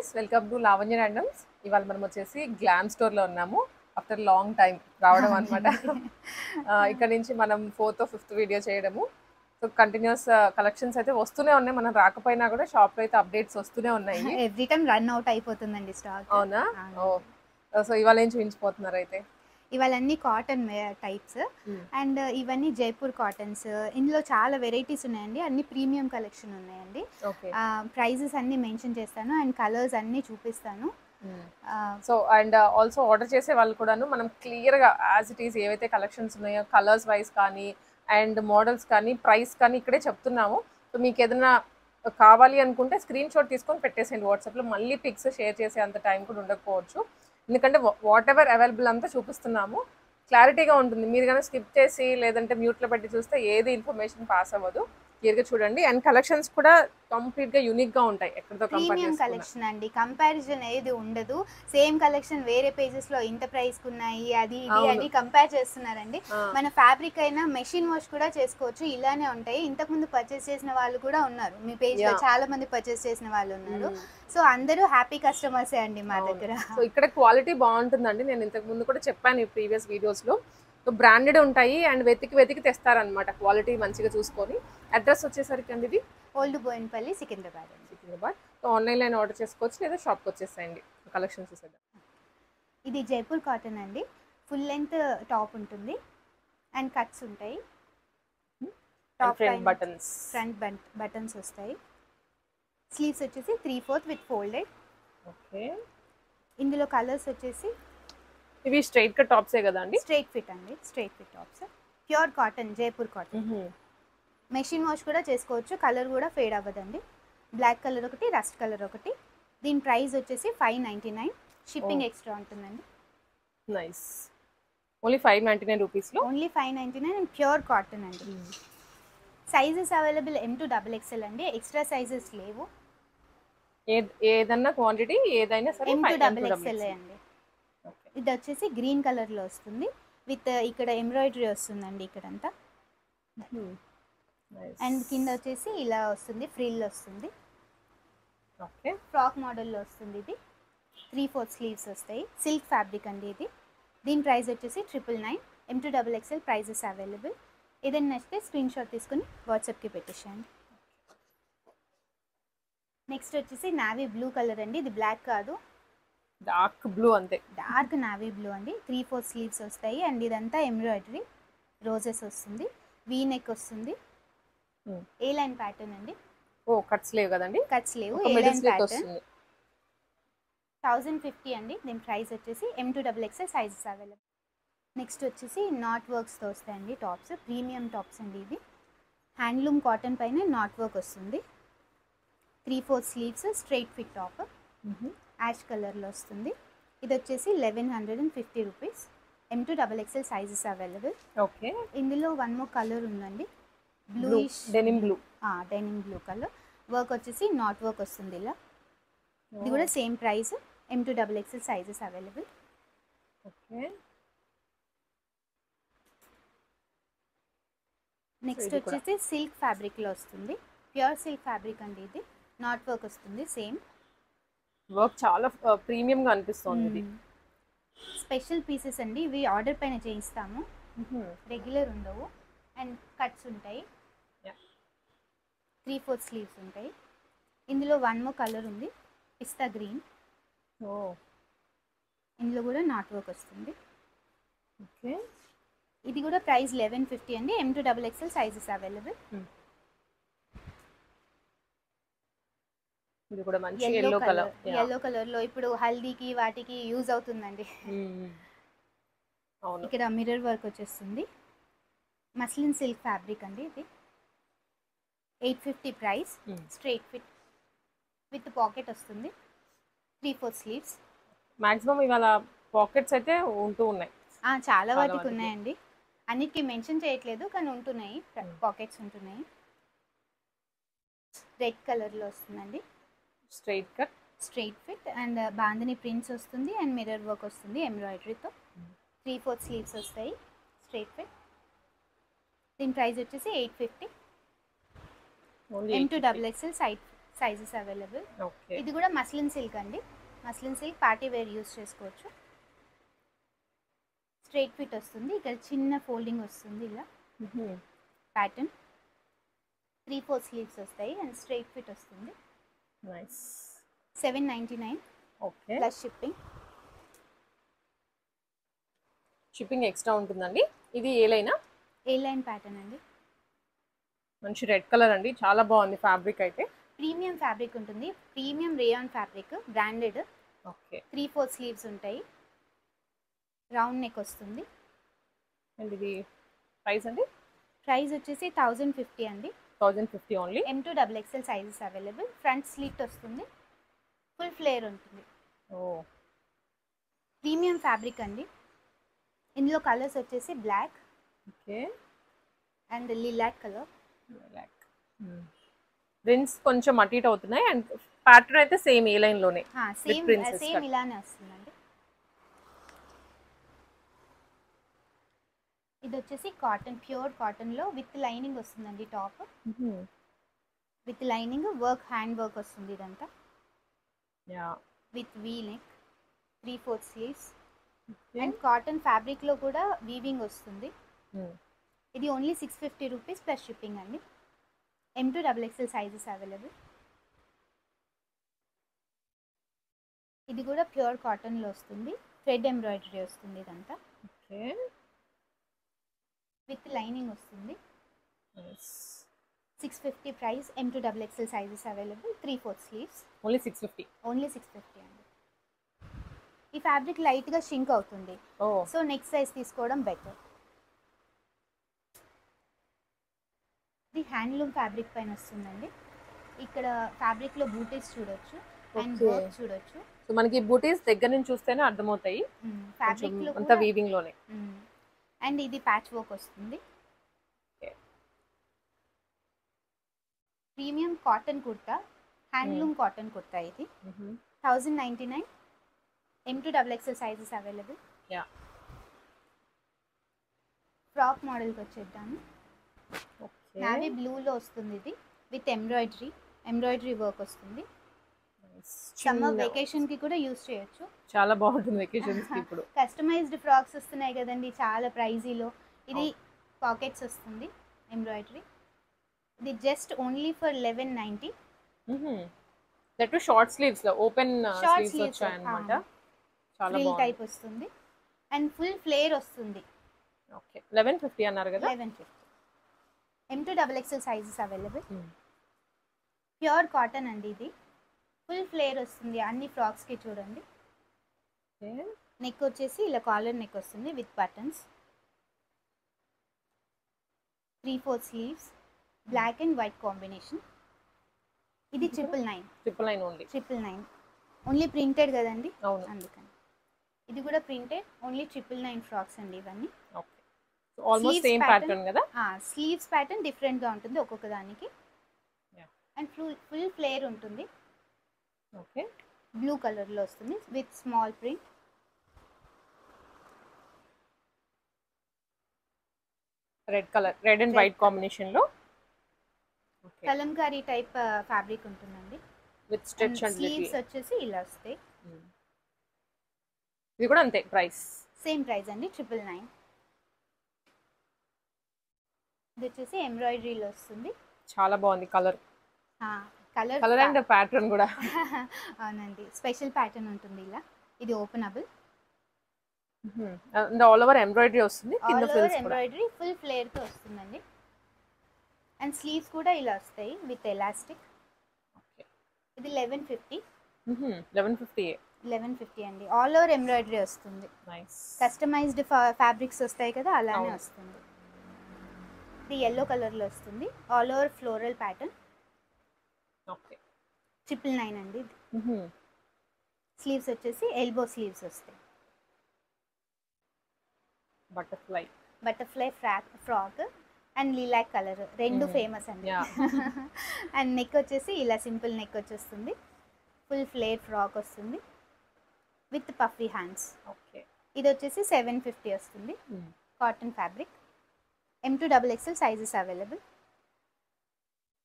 Guys, welcome to Lavanya randoms. ఇవాళ మనం వచ్చేసి గ్లామ్ స్టోర్లో ఉన్నాము. ఆఫ్టర్ లాంగ్ టైం రావడం అనమాట. ఇక్కడ నుంచి మనం 4th or 5th వీడియో చేయడము. సో కంటిన్యూస్ కలెక్షన్స్ అయితే వస్తూనే ఉన్నాయి. మనం రాకపోయినా కూడా షాప్లో అయితే అప్డేట్స్ వస్తూనే ఉన్నాయి. ఎవ్రీ టైం రన్ అవుట్ అయిపోతుందండి స్టాక్. అవునా? సో ఇవాళ ఏం చూపించబోతున్నారు అయితే? ఇవాళ అన్ని కాటన్ టైప్స్ అండ్ ఇవన్నీ జైపూర్ కాటన్స్. ఇందులో చాలా వెరైటీస్ ఉన్నాయండి. అన్ని ప్రీమియం కలెక్షన్ ఉన్నాయండి. ప్రైజెస్ అన్ని మెన్షన్ చేస్తాను అండ్ కలర్స్ అన్ని చూపిస్తాను. సో అండ్ ఆల్సో ఆర్డర్ చేసే వాళ్ళు కూడాను మనం క్లియర్గా యాజ్ ఇట్ ఈస్ ఏవైతే కలెక్షన్స్ ఉన్నాయో కలర్స్ వైజ్ కానీ అండ్ మోడల్స్ కానీ ప్రైస్ కానీ ఇక్కడే చెప్తున్నాము. సో మీకు ఏదైనా కావాలి అనుకుంటే స్క్రీన్ షాట్ తీసుకొని పెట్టేసేయండి వాట్సాప్లో. మళ్ళీ పిక్స్ షేర్ చేసే అంత టైం కూడా ఉండకపోవచ్చు, ఎందుకంటే వాట్ ఎవర్ అవైలబుల్ అంతా చూపిస్తున్నాము. క్లారిటీగా ఉంటుంది. మీరు కానీ స్కిప్ చేసి లేదంటే మ్యూట్లో పెట్టి చూస్తే ఏది ఇన్ఫర్మేషన్ పాస్ అవ్వదు. క్లియర్గా చూడండి. అండ్ కలెక్షన్స్ కూడా కంప్లీట్గా యూనిక్గా ఉంటాయి. ఎక్కడితో ప్రీమియం కలెక్షన్ అండి, కంపారిజన్ ఏది ఉండదు. సేమ్ కలెక్షన్ వేరే పేజెస్లో ఇంత ప్రైస్కి ఉన్నాయి అది ఇది అని కంపేర్ చేస్తున్నారండి. మన ఫ్యాబ్రిక్ అయినా మెషిన్ వాష్ కూడా చేసుకోవచ్చు, ఇలానే ఉంటాయి. ఇంతకుముందు పర్చేస్ చేసిన వాళ్ళు కూడా ఉన్నారు మీ పేజ్లో, చాలా మంది పర్చేస్ చేసిన వాళ్ళు ఉన్నారు. సో అందరూ హ్యాపీ కస్టమర్సే అండి మా దగ్గర. సో ఇక్కడ క్వాలిటీ బాగుంటుందండి. నేను ఇంతకు ముందు కూడా చెప్పాను ఈ ప్రీవియస్ వీడియోస్లో. సో బ్రాండెడ్ ఉంటాయి అండ్ వెతికి తెస్తారనమాట, క్వాలిటీ మంచిగా చూసుకొని. అడ్రస్ వచ్చేసరికి అండి ఇది ఓల్డ్ బోయిన్పల్లి, సికింద్రాబాద్. సో ఆన్లైన్లో ఆర్డర్ చేసుకోవచ్చు లేదా షాప్కి వచ్చేసేయండి. కలెక్షన్ చూసేద్దాం. ఇది జైపూర్ కాటన్ అండి. ఫుల్ లెంత్ టాప్ ఉంటుంది అండ్ కట్స్ ఉంటాయి. టాప్ ఫ్రంట్ బటన్స్ వస్తాయి. స్లీవ్స్ వచ్చేసి 3/4 విత్ ఫోల్డెడ్. ఓకే. ఇందులో కలర్స్ వచ్చేసి ఇవి స్ట్రైట్ కట్ టాప్సే కదా అండి? స్ట్రైట్ ఫిట్ అండి, straight fit tops. Pure cotton, Jaipur cotton. Machine wash కూడా చేసుకోవచ్చు, కలర్ కూడా ఫేడ్ అవ్వదండి. బ్లాక్ కలర్ ఒకటి, రస్ట్ కలర్ ఒకటి. దీని ప్రైస్ వచ్చేసి 599. షిప్పింగ్ ఎక్స్ట్రా ఉంటుందండి. నైస్. ఓన్లీ 599 రూపీస్లో. ఓన్లీ 599 అండ్ ప్యూర్ కాటన్ అండి. Sizes available M to XXL అండి, ఎక్స్ట్రా సైజెస్ లేవు. ఏదన్నా క్వాంటిటీ ఏదైనా సరే M to XXL అండి. ఇది వచ్చేసి గ్రీన్ కలర్లో వస్తుంది విత్ ఇక్కడ ఎంబ్రాయిడరీ వస్తుందండి ఇక్కడంతా. అండ్ కింద వచ్చేసి ఇలా వస్తుంది, ఫ్రిల్ వస్తుంది. ఓకే. ఫ్రాక్ మోడల్లో వస్తుంది. ఇది 3/4 స్లీవ్స్ వస్తాయి. సిల్క్ ఫ్యాబ్రిక్ అండి ఇది. దీని ప్రైస్ వచ్చేసి 999. M to XXL prizes available. ఏదైనా నచ్చితే స్క్రీన్ షాట్ తీసుకుని వాట్సాప్కి పెట్టేసేయండి. నెక్స్ట్ వచ్చేసి నావీ బ్లూ కలర్ అండి. ఇది బ్లాక్ కాదు, డార్క్ బ్లూ అంతే. డార్క్ నావీ బ్లూ అండి. 3/4 స్లీవ్స్ వస్తాయి అండ్ ఇదంతా ఎంబ్రాయిడరీ రోజెస్ వస్తుంది. వీ నెక్ వస్తుంది. ఏ లైన్ ప్యాటర్న్ అండి. కట్స్ లేవు కదండి? కట్స్ లేవు, ఏ లైన్ ప్యాటర్న్. 1050 అండి. దీని ప్రైస్ వచ్చేసి M to XXL sizes available. Next వచ్చేసి నాట్ వర్క్స్తో వస్తాయండి టాప్స్. ప్రీమియం టాప్స్ అండి ఇవి. హ్యాండ్లూమ్ కాటన్ పైన నాట్ వర్క్ వస్తుంది. 3/4 sleeves, straight fit top. Ash కలర్లో వస్తుంది. ఇది వచ్చేసి 1150 rupees. M to XXL sizes available. Okay. ఇందులో వన్ మోర్ కలర్ ఉందండి, bluish denim blue. Denim blue colour. Work వచ్చేసి నాట్ వర్క్ వస్తుంది ఇలా. ఇది కూడా same price, M to XXL sizes available. Okay. Next వచ్చేసి సిల్క్ ఫ్యాబ్రిక్లో వస్తుంది. ప్యూర్ సిల్క్ ఫ్యాబ్రిక్ అండి ఇది. నాట్ వర్క్ వస్తుంది. సేమ్ వర్క్ చాలా ప్రీమియంగా అనిపిస్తుంది. స్పెషల్ పీసెస్ అండి ఇవి. ఆర్డర్ పైన చేయిస్తాము, రెగ్యులర్ ఉండవు. అండ్ కట్స్ ఉంటాయి. 3/4 స్లీవ్స్ ఉంటాయి. ఇందులో వన్ మోర్ కలర్ ఉంది, పిస్తా గ్రీన్. ఇందులో కూడా నాట్ వర్క్ వస్తుంది. ఓకే. ఇది కూడా ప్రైస్ 1150 అండి. M to XXL sizes available. ఇది కూడా మంచి yellow కలర్ లో ఇప్పుడు హల్దీకి వాటికి యూజ్ అవుతుందండి. ఇక్కడ మిర్రర్ వర్క్ వచ్చేస్తుంది. మస్లిన్ సిల్క్ ఫ్యాబ్రిక్ అండి ఇది. 850 price. Straight fit with pocket వస్తుంది. 3/4 స్లీవ్స్. మాక్సిమం ఇవాళ పాకెట్స్ అయితే ఉంటూ ఉన్నాయి. చాలా వాటికి ఉన్నాయండి. అన్నిటికీ మెన్షన్ చేయట్లేదు కానీ ఉంటున్నాయి, పాకెట్స్ ఉంటున్నాయి. రెడ్ కలర్లో వస్తుందండి. Straight cut, straight fit and bandhani prints వస్తుంది అండ్ మిర్రర్ వర్క్ వస్తుంది ఎంబ్రాయిడరీతో. 3/4 స్లీవ్స్ వస్తాయి, స్ట్రైట్ ఫిట్. దీని ప్రైస్ వచ్చేసి 850. M to XXL sizes available. Okay. ఇది కూడా మస్లిన్ సిల్క్ అండి. Muslin silk party wear use చేసుకోవచ్చు. స్ట్రైట్ ఫిట్ వస్తుంది. ఇక్కడ చిన్న ఫోల్డింగ్ వస్తుంది ఇలా ప్యాటర్న్. 3/4 స్లీవ్స్ వస్తాయి అండ్ స్ట్రైట్ ఫిట్ వస్తుంది. Nice. 799. Okay. Plus shipping. Shipping extra ఉంటుందండి. ఇది ఏ లైనా? ఏ లైన్ ప్యాటర్న్ అండి. మంచి రెడ్ కలర్ అండి, చాలా బాగుంది ఫ్యాబ్రిక్ అయితే. ప్రీమియం ఫ్యాబ్రిక్ ఉంటుంది. Premium rayon fabric, branded. Okay. 3/4 sleeves ఉంటాయి. రౌండ్ నెక్ వస్తుంది. అండ్ ఇది ప్రైస్ అండి? ప్రైస్ వచ్చేసి 1050 అండి. 1050 only. M2XXL sizes available. Front slit వస్తుంది. ఫుల్ ఫ్లేర్ ఉంటుంది. ఓ, ప్రీమియం ఫ్యాబ్రిక్ అండి. ఇందులో కలర్స్ వచ్చేసి black okay and lilac colour. Black. Prints కొంచెం అటు ఇటు అవుతున్నాయి అండ్ ప్యాటర్న్ అయితే సేమ్ ఏ లైన్ లోనే. సేమ్ ఇలానే వస్తుందండి. ఇది వచ్చేసి కాటన్, ప్యూర్ కాటన్ లో విత్ లైనింగ్ వస్తుందండి. Top with lining, work hand work వస్తుంది ఇదంతా. Yeah. With V neck, 3/4 sleeves and cotton fabric లో కూడా వీవింగ్ వస్తుంది. ఇది ఓన్లీ 650 రూపీస్ ప్లస్ షిప్పింగ్ అండి. M2XXL sizes available. ఇది కూడా ప్యూర్ కాటన్ లో వస్తుంది. థ్రెడ్ ఎంబ్రాయిడరీ వస్తుంది ఇదంతా. ఓకే. విత్ లైనింగ్ వస్తుంది. 650 price. M2XXL sizes available. 3/4 sleeves. Only 650. Only 650 అండి. ఈ ఫ్యాబ్రిక్ లైట్ గా షింక్ అవుతుంది. సో నెక్స్ట్ సైజ్ తీసుకోవడం బెటర్. ఇది హ్యాండ్లూమ్ ఫ్యాబ్రిక్ పైన వస్తుందండి. ఇక్కడ ఫ్యాబ్రిక్ లో బూటీస్ చూడొచ్చు అండ్ వర్క్ చూడొచ్చు. సో మనకి బూటీస్ దగ్గర నుంచి చూస్తేనే అర్థమవుతాయి. ఫ్యాబ్రిక్ లో అంతా వీవింగ్ లోనే. అండ్ ఇది ప్యాచ్ వర్క్ వస్తుంది. Premium cotton kurta, handloom cotton kurta. ఇది 1099. M2XXL sizes available. Yeah. Frock మోడల్కి వచ్చేద్దాము. నావీ బ్లూలో వస్తుంది. ఇది విత్ ఎంబ్రాయిడరీ వర్క్ వస్తుంది. సమ్మర్ వెకేషన్ కి కూడా యూస్ చేయొచ్చు. చాలా బాగుంటుంది వెకేషన్స్ కి. ఇప్పుడు కస్టమైజ్డ్ ఫ్రాక్స్ వస్తున్నాయి కదండి చాలా ప్రైజీలో. ఇది పాకెట్స్ వస్తుంది ఎంబ్రాయిడరీ. ఇది just only for 1190. That to short sleeves లో ఓపెన్ స్లీవ్స్ వచ్చాయి అన్నమాట. చాలా బాగుంది. టైప్ వస్తుంది అండ్ ఫుల్ ఫ్లేర్ వస్తుంది. ఓకే. 1150 అన్నారు కదా. 1150. M2XXL sizes available. Pure cotton అండి. ఇది ఫుల్ ఫ్లేర్ వస్తుంది అన్ని ఫ్రాక్స్ కి. చూడండి నెక్ వచ్చేసి ఇలా కాలర్ నెక్ వస్తుంది with buttons. 3/4 sleeves, black and white combination. ఇది 999 ఓన్లీ. 999 ఓన్లీ ప్రింటెడ్ కదండి, అవును. అందుకని ఇది కూడా ప్రింటెడ్. ఓన్లీ 999 ఫ్రాక్స్ అండి ఇవన్నీ. Okay. So almost same pattern కదా. స్లీవ్స్ ప్యాటర్న్ డిఫరెంట్ గా ఉంటుంది ఒక్కొక్క దానికి. అండ్ ఫుల్ ఫ్లేర్ ఉంటుంది. ఓకే. బ్లూ కలర్ లో వస్తుంది with small print. Red and white combination లో కలంకారీ టైప్ ఫ్యాబ్రిక్ ఉంటుందండి. విత్ స్ట్రెచ్ అండ్ స్లీవ్స్ వచ్చేసి ఇలా వస్తాయి. ఇది కూడా అంతే ప్రైస్. సేమ్ ప్రైస్ అండి, 999. ఇది వచ్చేసి ఎంబ్రాయిడరీలో వస్తుంది. చాలా బాగుంది కలర్. కలర్ అండ్ ప్యాటర్న్ కూడా. అవునండి, స్పెషల్ ప్యాటర్న్ ఉంటుంది ఇలా. ఇది ఓపెనబుల్. ఆల్ ఓవర్ ఎంబ్రాయిడరీ వస్తుంది. కింద ఫ్రిల్స్ కూడా ఎంబ్రాయిడరీ ఫుల్ ఫ్లేర్ తో వస్తుందండి. అండ్ స్లీవ్స్ కూడా ఇలా వస్తాయి విత్ ఎలాస్టిక్. ఓకే. ఇది 1150. 1150 అండి. ఆల్ ఓవర్ ఎంబ్రాయిడరీ వస్తుంది. నైస్. కస్టమైజ్డ్ ఫ్యాబ్రిక్స్ వస్తాయి కదా, అలానే వస్తుంది. ఇది yellow కలర్ లో వస్తుంది. All over floral pattern. Okay. 999 అండి. స్లీవ్స్ వచ్చేసి ఎల్బో స్లీవ్స్ వస్తాయి. బటర్ఫ్లై ఫ్రాక్ అండ్ లీలాక్ కలర్ రెండు ఫేమస్ అండి. అండ్ నెక్ వచ్చేసి ఇలా సింపుల్ నెక్ వచ్చేస్తుంది. ఫుల్ ఫ్లేర్ ఫ్రాక్ వస్తుంది విత్ పఫీ హ్యాండ్స్. ఓకే. ఇది వచ్చేసి 750 వస్తుంది. Cotton fabric. M2XXL sizes available.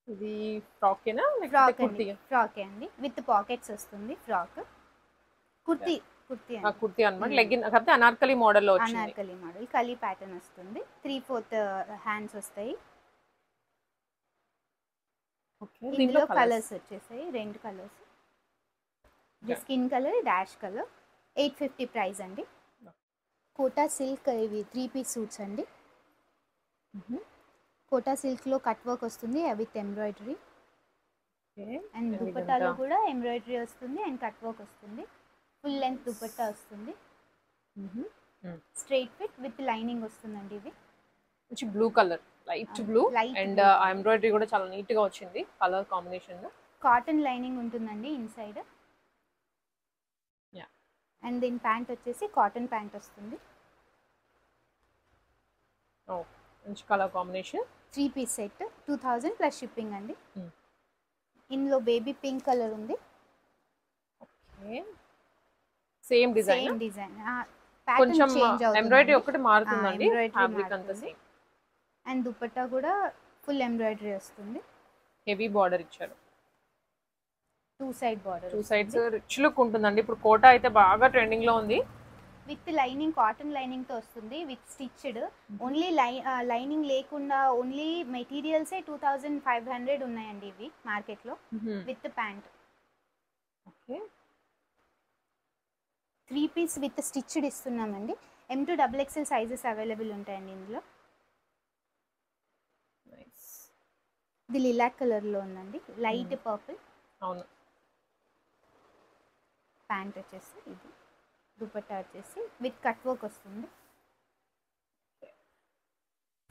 ఇది ఫ్రాకేనా లేకపోతే ఫ్రాక్ అండి, కుర్తీ? ఫ్రాకే అండి, విత్ పాకెట్స్ వస్తుంది ఫ్రాక్. కుర్తీ, కుర్తీ ఆ అండి. కుర్తీ అన్నమాట. లెగ్గిన్ కాకపోతే అనార్కలి మోడల్లో వచ్చింది. అనార్కలి మోడల్ కలీ ప్యాటర్న్ వస్తుంది. 3/4 హ్యాండ్స్ వస్తాయి. ఓకే. దీంట్లో ఇందులో కలర్స్. కలర్స్ వచ్చేసాయి, 2 కలర్స్. ఇది skin colour, dash colour. 850 price అండి. కోటా సిల్క్ ఇవి 3 పీస్ సూట్స్ అండి. కోటా సిల్క్లో కట్ వర్క్ వస్తుంది విత్ ఎంబ్రాయిడరీ. ఓకే. అండ్ దుపట్టాలో కూడా ఎంబ్రాయిడరీ వస్తుంది అండ్ కట్ వర్క్ వస్తుంది. ఫుల్ లెంత్ దుపట్టా వస్తుంది. స్ట్రైట్ ఫిట్ విత్ లైనింగ్ వస్తుందండి. ఇది మంచి blue colour, light blue. Light and blue ఆ ఎంబ్రాయిడరీ కూడా చాలా నీట్ గా వచ్చింది కలర్ కాంబినేషన్. కాటన్ లైనింగ్ ఉంటుందండి ఇన్సైడ్. యా. అండ్ దీని ప్యాంట్ వచ్చేసి కాటన్ ప్యాంట్ వస్తుంది. ఓ, మంచి colour combination. 3 piece set 2000 plus shipping అండి. ఇందులో బేబీ పింక్ కలర్ ఉంది. Okay. Same design. Same design, కొంచెం ప్యాటర్న్ చేంజ్ అవుతుంది. ఎంబ్రాయిడరీ ఒకటి మారుతుందండి, ఎంబ్రాయిడరీ ఫ్యాబ్రిక్ అంతా మారుతుంది. సేమ్. అండ్ దుపట్టా కూడా ఫుల్ ఎంబ్రాయిడరీ వస్తుంది. హెవీ బార్డర్ ఇచ్చారు. 2 side border, 2 sides rich look ఉంటుందండి. ఇప్పుడు కోటా అయితే బాగా ట్రెండింగ్ లో ఉంది. విత్ లైనింగ్, కాటన్ లైనింగ్ తో వస్తుంది విత్ స్టిచ్డ్. ఓన్లీ లైనింగ్ లేకుండా ఓన్లీ మెటీరియల్సే 2500 ఉన్నాయండి ఇవి మార్కెట్లో. With pant. Okay. 3 piece with stitched ఇస్తున్నామండి. M2 XXL సైజెస్ అవైలబుల్ ఉంటాయండి ఇందులో. ఇది లిలాక్ కలర్లో ఉందండి, లైట్ పర్పుల్. అవును. ప్యాంట్ వచ్చేసి ఇది, దుపట్టా వచ్చేసి విత్ కట్ వర్క్ వస్తుంది.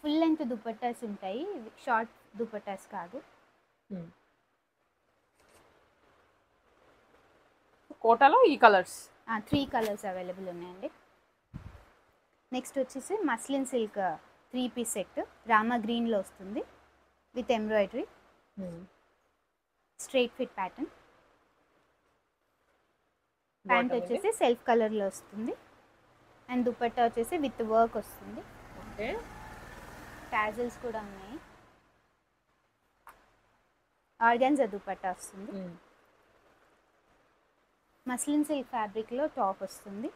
ఫుల్ లెంత్ దుపట్టాస్ ఉంటాయి, షార్ట్ దుపట్టాస్ కాదు. కోటాలో ఈ కలర్స్ 3 కలర్స్ అవైలబుల్ ఉన్నాయండి. నెక్స్ట్ వచ్చేసి మస్లిన్ సిల్క్ 3 పీస్ సెట్ రామా గ్రీన్లో వస్తుంది with embroidery. Straight fit pattern. Pant వచ్చేసి సెల్ఫ్ కలర్లో వస్తుంది. అండ్ దుపట్టా వచ్చేసి విత్ వర్క్ వస్తుంది. ఓకే. టాజల్స్ కూడా ఉన్నాయి. ఆర్గాన్జా దుపట్టా వస్తుంది. మస్లిన్ సిల్క్ ఫ్యాబ్రిక్లో టాప్ వస్తుంది,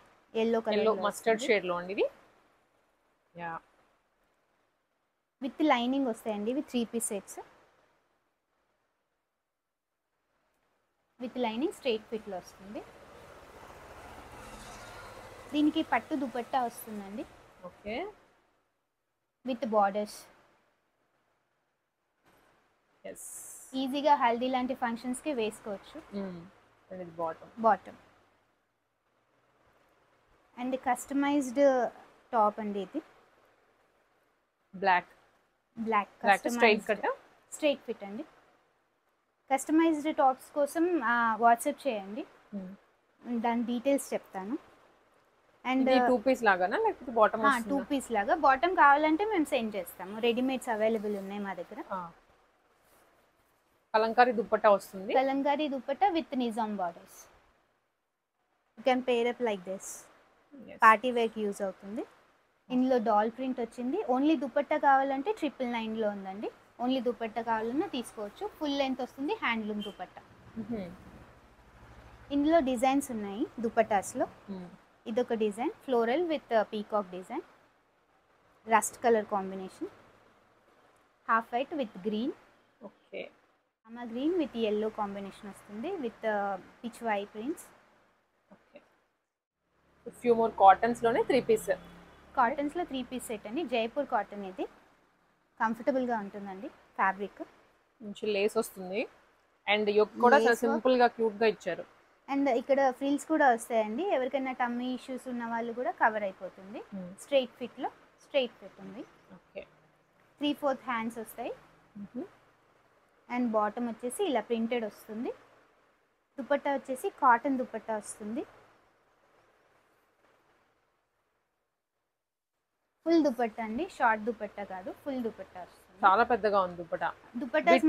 ఎల్లో కలర్, మస్టర్డ్ షేడ్ లో అండి ఇది. యా. విత్ లైనింగ్ వస్తాయండి ఇవి 3 piece sets. With lining straight ఫిట్లో వస్తుంది. దీనికి పట్టు దుపట్టా వస్తుందండి. ఓకే. With borders. ఎస్. ఈజీగా హల్దీ లాంటి ఫంక్షన్స్కి వేసుకోవచ్చు. బాటమ్. అండ్ కస్టమైజ్డ్ టాప్ అండి ఇది. బ్లాక్ స్ట్రైట్ ఫిట్ అండి. కస్టమైజ్డ్ టాప్స్ కోసం వాట్సాప్ చేయండి, దాని డీటెయిల్స్ చెప్తాను. అండ్ 2 పీస్ లాగానా లేకపోతే బాటమ్ వస్తుందా? 2 పీస్ లాగా. బాటమ్ కావాలంటే మేము సెండ్ చేస్తాము, రెడీమేడ్స్ అవైలబుల్ ఉన్నాయి మా దగ్గర. కలంకారీ దుపట్టా వస్తుంది. Kalamkari dupatta with Nizam borders. You can pair up like this. Party వేర్కి యూజ్ అవుతుంది. ఇందులో డాల్ ప్రింట్ వచ్చింది. ఓన్లీ దుపట్టా కావాలంటే 999లో ఉందండి. ఓన్లీ దుపట్టా కావాలన్నా తీసుకోవచ్చు. ఫుల్ లెంత్ వస్తుంది, హ్యాండ్లూమ్ దుపట్టా. ఇందులో డిజైన్స్ ఉన్నాయి దుపట్టాస్లో. ఇదొక design, floral with peacock design, rust colour combination, half white with green. Okay. Rama green with yellow combination వస్తుంది with Pichwai prints. Okay. Few more cottons లోనే 3 పీస్. కాటన్స్లో 3 పీస్ సెట్ అండి. Jaipur cotton ఇది, కంఫర్టబుల్గా ఉంటుందండి ఫ్యాబ్రిక్. మంచి లేస్ వస్తుంది అండ్ యోక్ కూడా చాలా సింపుల్ గా క్యూట్ గా ఇచ్చారు. అండ్ ఇక్కడ ఫ్రిల్స్ కూడా వస్తాయండి. ఎవరికైనా టమ్మీ ఇష్యూస్ ఉన్న వాళ్ళు కూడా కవర్ అయిపోతుంది. స్ట్రైట్ ఫిట్లో స్ట్రైట్ ఫిట్ ఉంది. ఓకే. 3/4 హ్యాండ్స్ వస్తాయి. అండ్ బాటమ్ వచ్చేసి ఇలా ప్రింటెడ్ వస్తుంది. దుపట్టా వచ్చేసి కాటన్ దుపట్టా వస్తుంది. ఫుల్ దుపట్టా అండి, షార్ట్ దుపట్టా కాదు, ఫుల్ దుపట్టా వస్తుంది. చాలా పెద్దగా ఉంది దుపట్టా. దుపట్టాస్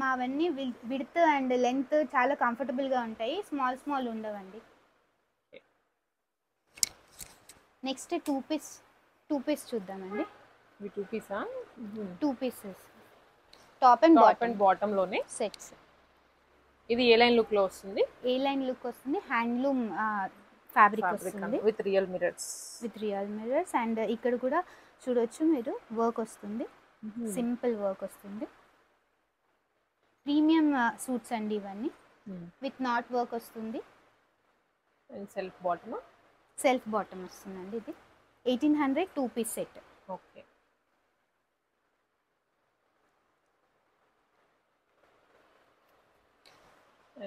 మావన్నీ విడ్త్ అండ్ లెంత్ చాలా కంఫర్టబుల్ గా ఉంటాయి, స్మాల్ ఉండవండి. నెక్స్ట్ 2 పీస్ చూద్దామండి. 2 పీసా? 2 pieces top and top and bottom లోనే సెట్స్. ఇది ఏ లైన్ లుక్ లో వస్తుంది? ఏ లైన్ లుక్ వస్తుంది, హ్యాండ్లూమ్ ఫ్యాబ్రిక్ వస్తుంది with real mirrors. With real mirrors. And ఇక్కడ కూడా చూడొచ్చు మీరు వర్క్ వస్తుంది, సింపుల్ వర్క్ వస్తుంది. ప్రీమియం సూట్స్ అండి ఇవన్నీ, విత్ నాట్ వర్క్ వస్తుంది. And self bottom. Self bottom వస్తుందండి. ఇది 1800 2 piece set. Okay.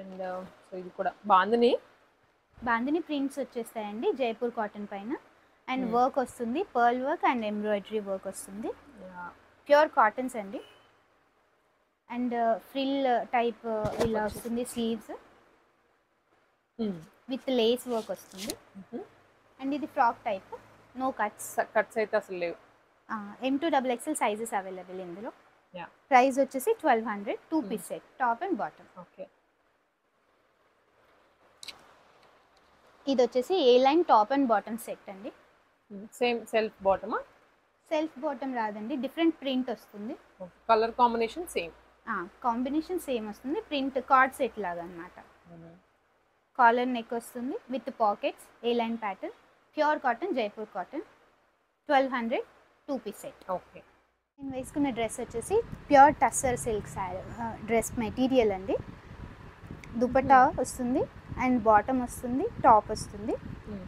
And so ఇది కూడా బాందిని ప్రింట్స్ వచ్చేస్తాయండి జైపూర్ కాటన్ పైన. అండ్ వర్క్ వస్తుంది, pearl work and embroidery work వస్తుంది. ప్యూర్ కాటన్స్ అండి. అండ్ ఫ్రిల్ టైప్ ఇలా వస్తుంది, స్లీవ్స్ విత్ లేస్ వర్క్ వస్తుంది. అండ్ ఇది frock type, no cuts. Cuts అయితే అసలు లేవు. M2XXL సైజెస్ అవైలబుల్ ఇందులో. ప్రైస్ వచ్చేసి 1200 2 piece set, top and bottom. Okay. ఇది వచ్చేసి A line top and bottom set అండి. సేమ్ సెల్ఫ్ బాటమా? సెల్ఫ్ బాటమ్ రాదండి, డిఫరెంట్ ప్రింట్ వస్తుంది. Colour combination same. Combination same వస్తుంది, ప్రింట్ కార్డ్ సెట్ లాగా అనమాట. కాలర్ నెక్ వస్తుంది with pockets, A line pattern, pure cotton Jaipur cotton. 1200 2 piece set. Okay. నేను వేసుకున్న డ్రెస్ వచ్చేసి pure tussar silk dress material అండి. దుపట్టా వస్తుంది అండ్ బాటమ్ వస్తుంది, టాప్ వస్తుంది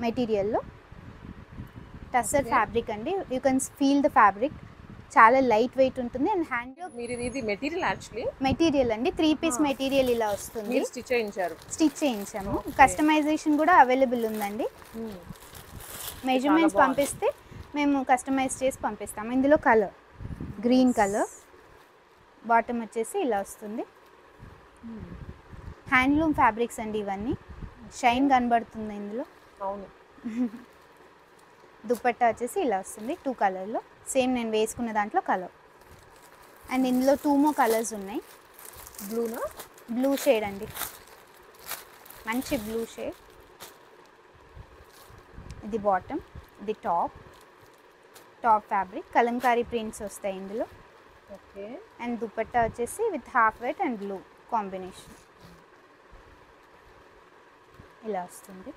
మెటీరియల్లో. టస్సర్ ఫ్యాబ్రిక్ అండి, you can feel the fabric, చాలా లైట్ వెయిట్ ఉంటుంది. అండ్ హ్యాండ్ ఇది మెటీరియల్ యాక్చువల్లీ మెటీరియల్ అండి, 3 పీస్ మెటీరియల్ ఇలా వస్తుంది. స్టిచ్ చేయించాము. కస్టమైజేషన్ కూడా అవైలబుల్ ఉందండి. మెజర్మెంట్స్ పంపిస్తే మేము కస్టమైజ్ చేసి పంపిస్తాము. ఇందులో కలర్ గ్రీన్ కలర్, బాటమ్ వచ్చేసి ఇలా వస్తుంది. హ్యాండ్లూమ్ ఫ్యాబ్రిక్స్ అండి ఇవన్నీ, షైన్ కనబడుతుంది ఇందులో. అవును. దుపట్టా వచ్చేసి ఇలా వస్తుంది 2 కలర్లో, సేమ్ నేను వేసుకున్న దాంట్లో కలర్. అండ్ ఇందులో 2 more కలర్స్ ఉన్నాయి. బ్లూనా? బ్లూ షేడ్ అండి, మంచి బ్లూ షేడ్. ఇది బాటమ్, ఇది టాప్ ఫ్యాబ్రిక్, కలంకారీ ప్రింట్స్ వస్తాయి ఇందులో. ఓకే. అండ్ దుపట్టా వచ్చేసి with half white and blue combination ఇలా వస్తుంది.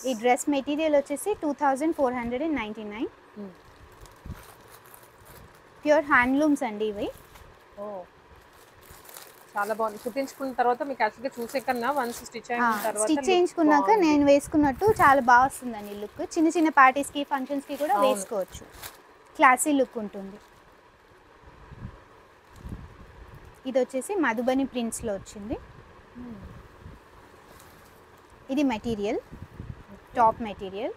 ఈ డ్రెస్ మెటీరియల్ వచ్చేసి 2499. ప్యూర్ హ్యాండ్లూమ్స్ అండి ఇవి. చాలా బాగుంది. కుట్టించుకున్న తర్వాత మీకు యాక్చువల్గా చూసే కన్నా వన్స్ స్టిచ్ చేయించుకున్నాక నేను వేసుకున్నట్టు చాలా బాగా వస్తుందండి లుక్. చిన్న చిన్న పార్టీస్కి, ఫంక్షన్స్కి కూడా వేసుకోవచ్చు, క్లాసీ లుక్ ఉంటుంది. ఇది వచ్చేసి మధుబని ప్రింట్స్లో వచ్చింది. ఇది material, top material.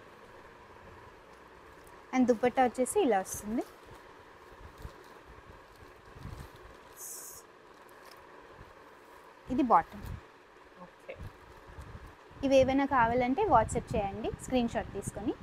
And dupatta వచ్చేసి ఇలా వస్తుంది. ఇది బాటమ్. ఓకే. ఇవి ఏమైనా కావాలంటే వాట్సాప్ చేయండి, స్క్రీన్ షాట్ తీసుకొని.